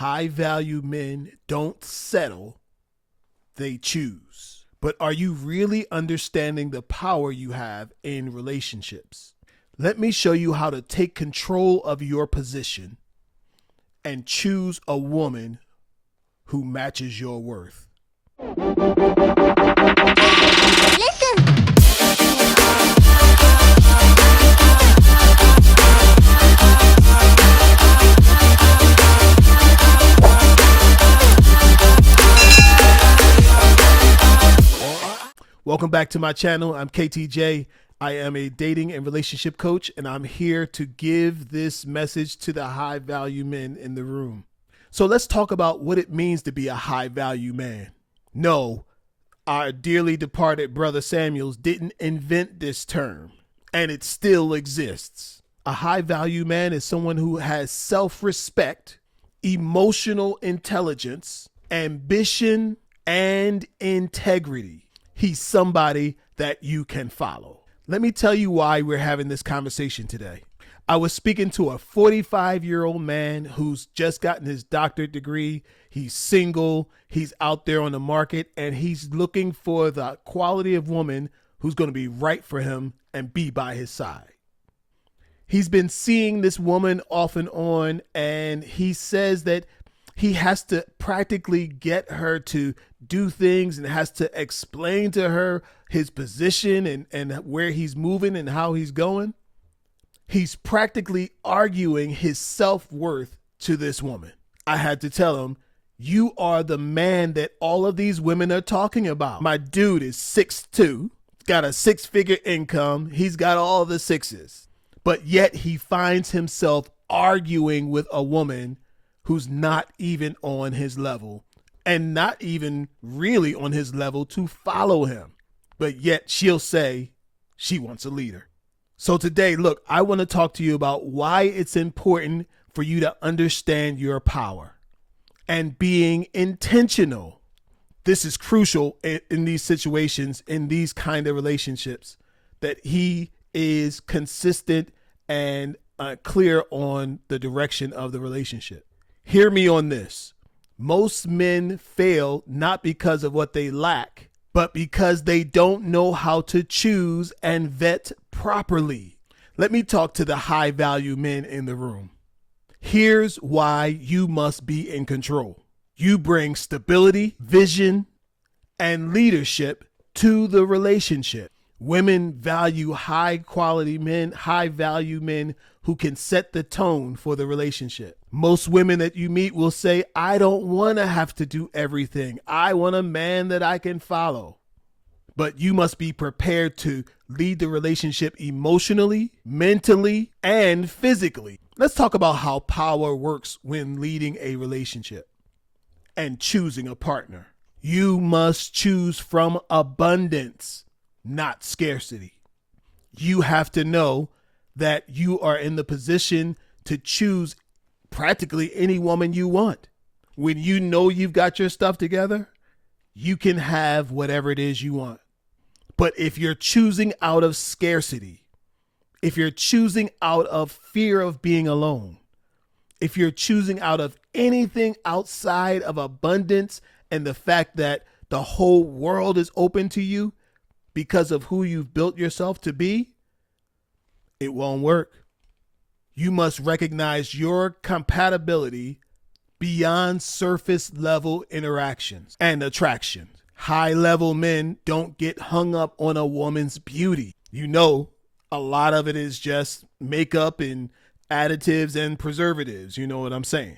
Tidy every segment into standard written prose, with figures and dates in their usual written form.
High value men don't settle, they choose. But are you really understanding the power you have in relationships? Let me show you how to take control of your position and choose a woman who matches your worth. Listen. Welcome back to my channel. I'm KTJ. I am a dating and relationship coach, and I'm here to give this message to the high value men in the room. So let's talk about what it means to be a high value man. No, our dearly departed brother Samuels didn't invent this term, and it still exists. A high value man is someone who has self-respect, emotional intelligence, ambition, and integrity. He's somebody that you can follow. Let me tell you why we're having this conversation today. I was speaking to a 45-year-old man who's just gotten his doctorate degree. He's single. He's out there on the market, and he's looking for the quality of woman who's going to be right for him and be by his side. He's been seeing this woman off and on, and he says that he has to practically get her to do things and has to explain to her his position and where he's moving and how he's going. He's practically arguing his self-worth to this woman. I had to tell him, you are the man that all of these women are talking about. My dude is 6'2", got a six-figure income. He's got all the sixes, but yet he finds himself arguing with a woman who's not even on his level and not even really on his level to follow him. But yet she'll say she wants a leader. So today, look, I want to talk to you about why it's important for you to understand your power and being intentional. This is crucial in these situations, in these kind of relationships, that he is consistent and clear on the direction of the relationship. Hear me on this. Most men fail not because of what they lack, but because they don't know how to choose and vet properly. Let me talk to the high value men in the room. Here's why you must be in control. You bring stability, vision, and leadership to the relationship. Women value high quality men, high value men who can set the tone for the relationship. Most women that you meet will say, I don't want to have to do everything. I want a man that I can follow. But you must be prepared to lead the relationship emotionally, mentally, and physically. Let's talk about how power works when leading a relationship and choosing a partner. You must choose from abundance, not scarcity. You have to know that you are in the position to choose practically any woman you want. When you know you've got your stuff together, you can have whatever it is you want. But if you're choosing out of scarcity, if you're choosing out of fear of being alone, if you're choosing out of anything outside of abundance and the fact that the whole world is open to you because of who you've built yourself to be, it won't work. You must recognize your compatibility beyond surface level interactions and attraction. High level men don't get hung up on a woman's beauty. You know, a lot of it is just makeup and additives and preservatives. You know what I'm saying?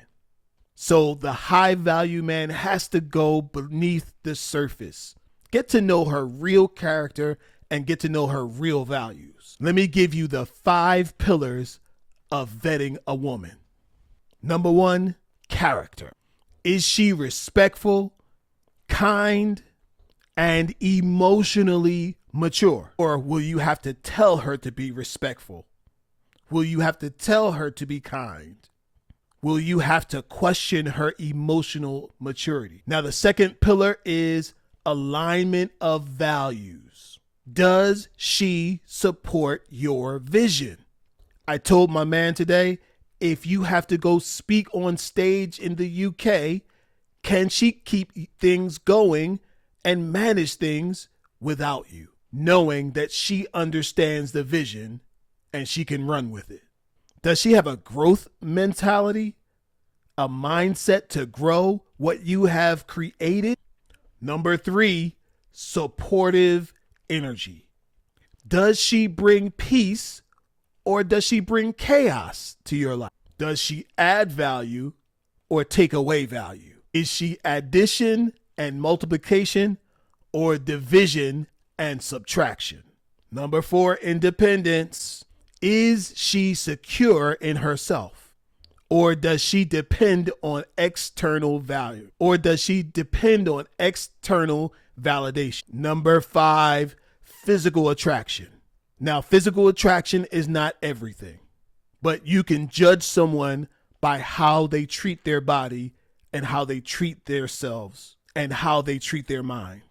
So the high value man has to go beneath the surface. Get to know her real character and get to know her real values. Let me give you the 5 pillars of vetting a woman. Number 1, character. Is she respectful, kind, and emotionally mature? Or will you have to tell her to be respectful? Will you have to tell her to be kind? Will you have to question her emotional maturity? Now, the second pillar is alignment of values. Does she support your vision? I told my man today, If you have to go speak on stage in the UK, can she keep things going and manage things without you, knowing that she understands the vision and she can run with it? Does she have a growth mentality, a mindset to grow what you have created? Number 3, supportive energy. Does she bring peace or does she bring chaos to your life? Does she add value or take away value? Is she addition and multiplication or division and subtraction? Number 4, independence. Is she secure in herself? Or does she depend on external value? Or does she depend on external validation? Number 5, physical attraction. Now, physical attraction is not everything, but you can judge someone by how they treat their body and how they treat themselves and how they treat their mind.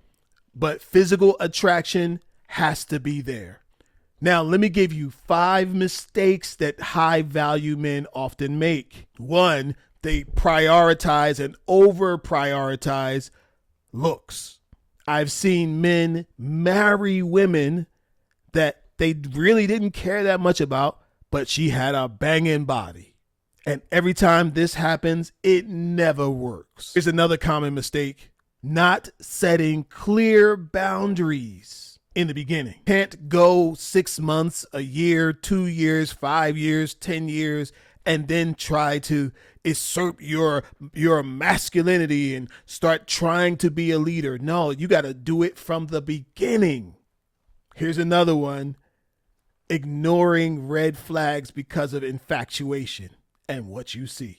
But physical attraction has to be there. Now, let me give you 5 mistakes that high value men often make. 1, they prioritize and over prioritize looks. I've seen men marry women that they really didn't care that much about, but she had a banging body. And every time this happens, it never works. Here's another common mistake: not setting clear boundaries in the beginning. Can't go 6 months, a year, 2 years, 5 years, 10 years, and then try to assert your masculinity and start trying to be a leader. No, you got to do it from the beginning. Here's another one: ignoring red flags because of infatuation and what you see.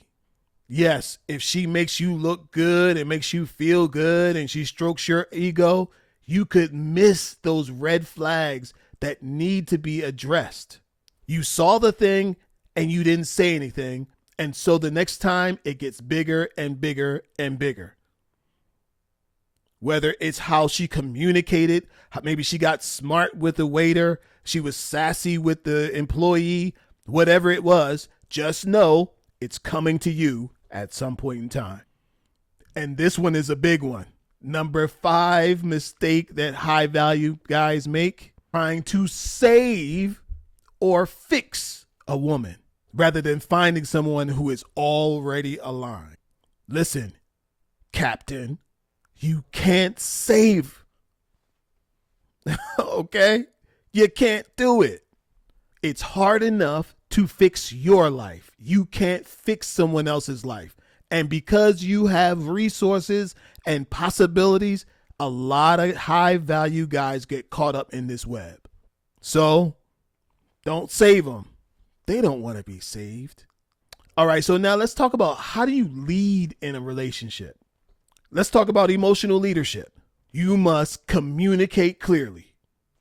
Yes, if she makes you look good and makes you feel good and she strokes your ego, you could miss those red flags that need to be addressed. You saw the thing and you didn't say anything. And so the next time it gets bigger and bigger and bigger. Whether it's how she communicated, maybe she got smart with the waiter, she was sassy with the employee, whatever it was, just know it's coming to you at some point in time. And this one is a big one. Number 5 mistake that high value guys make: trying to save or fix a woman rather than finding someone who is already aligned. Listen, Captain, you can't save. Okay? You can't do it. It's hard enough to fix your life. You can't fix someone else's life. And because you have resources and possibilities, a lot of high value guys get caught up in this web. So don't save them. They don't want to be saved. All right, so now let's talk about how do you lead in a relationship. Let's talk about emotional leadership. You must communicate clearly,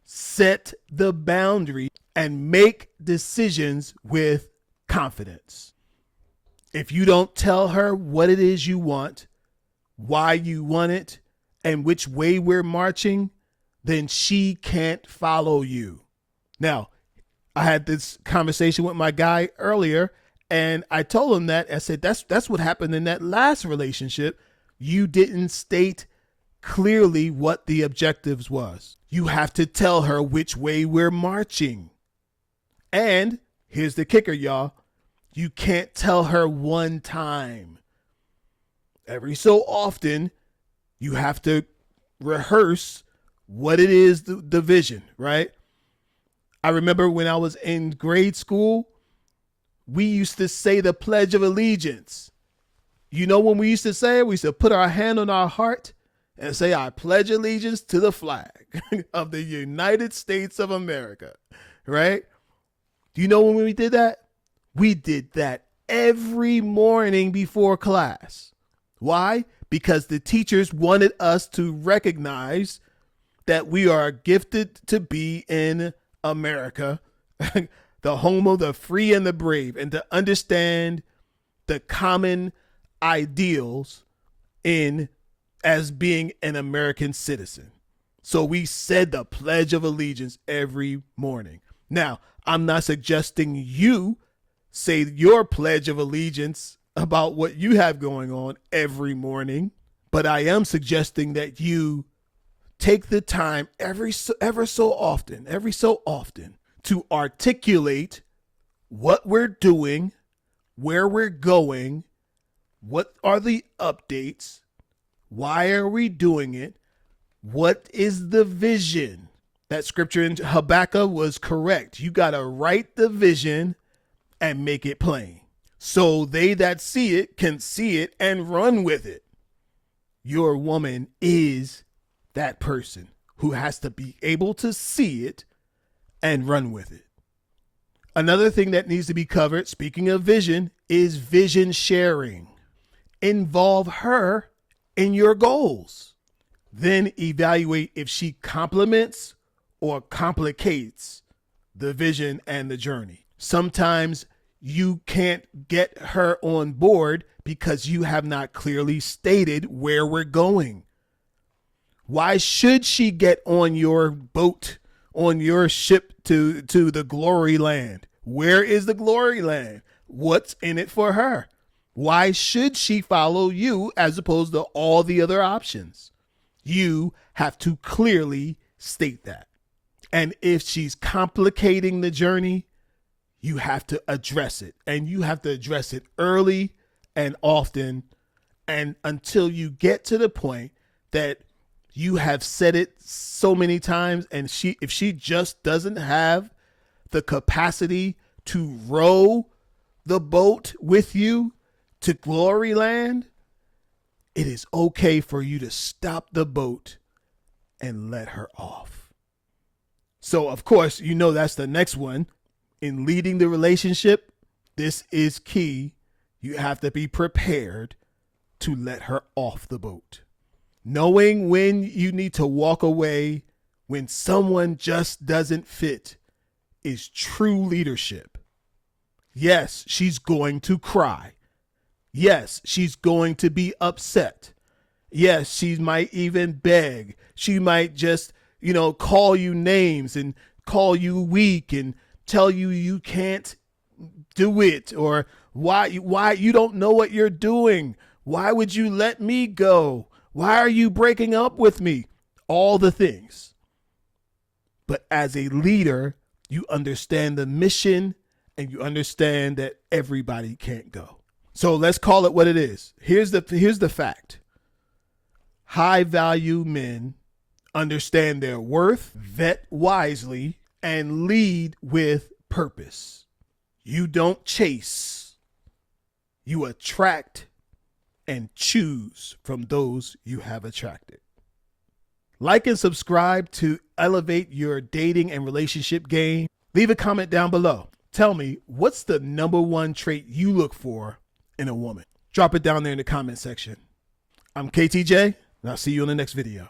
set the boundary, and make decisions with confidence. If you don't tell her what it is you want, why you want it, and which way we're marching, then she can't follow you. Now, I had this conversation with my guy earlier, and I told him that. I said, that's what happened in that last relationship. You didn't state clearly what the objectives was. You have to tell her which way we're marching. And here's the kicker, y'all. You can't tell her one time. Every so often, you have to rehearse what it is, the vision, right? I remember when I was in grade school, we used to say the Pledge of Allegiance. You know when we used to say it? We used to put our hand on our heart and say, I pledge allegiance to the flag of the United States of America, right? Do you know when we did that? We did that every morning before class. Why? Because the teachers wanted us to recognize that we are gifted to be in America, the home of the free and the brave, and to understand the common ideals in as being an American citizen. So we said the Pledge of Allegiance every morning. Now, I'm not suggesting you say your pledge of allegiance about what you have going on every morning, but I am suggesting that you take the time every so often to articulate what we're doing, where we're going, what are the updates, why are we doing it, what is the vision. That scripture in Habakkuk was correct. You got to write the vision and make it plain, so they that see it can see it and run with it. Your woman is that person who has to be able to see it and run with it. Another thing that needs to be covered, speaking of vision, is vision sharing. Involve her in your goals. Then evaluate if she complements or complicates the vision and the journey. Sometimes you can't get her on board because you have not clearly stated where we're going. Why should she get on your boat, on your ship to the glory land? Where is the glory land? What's in it for her? Why should she follow you as opposed to all the other options? You have to clearly state that. And if she's complicating the journey, you have to address it, and you have to address it early and often, and until you get to the point that you have said it so many times, and if she just doesn't have the capacity to row the boat with you to glory land, it is okay for you to stop the boat and let her off. So of course, that's the next one. In leading the relationship, this is key. You have to be prepared to let her off the boat. Knowing when you need to walk away when someone just doesn't fit is true leadership. Yes, she's going to cry. Yes, she's going to be upset. Yes, she might even beg. She might just, call you names and call you weak and tell you you can't do it, or why you don't know what you're doing. Why would you let me go? Why are you breaking up with me? All the things. But as a leader, you understand the mission and you understand that everybody can't go. So let's call it what it is. Here's the fact. High value men understand their worth, vet wisely, and lead with purpose. You don't chase. You attract and choose from those you have attracted. Like and subscribe to elevate your dating and relationship game. Leave a comment down below. Tell me, what's the number one trait you look for in a woman? Drop it down there in the comment section. I'm KTJ, and I'll see you in the next video.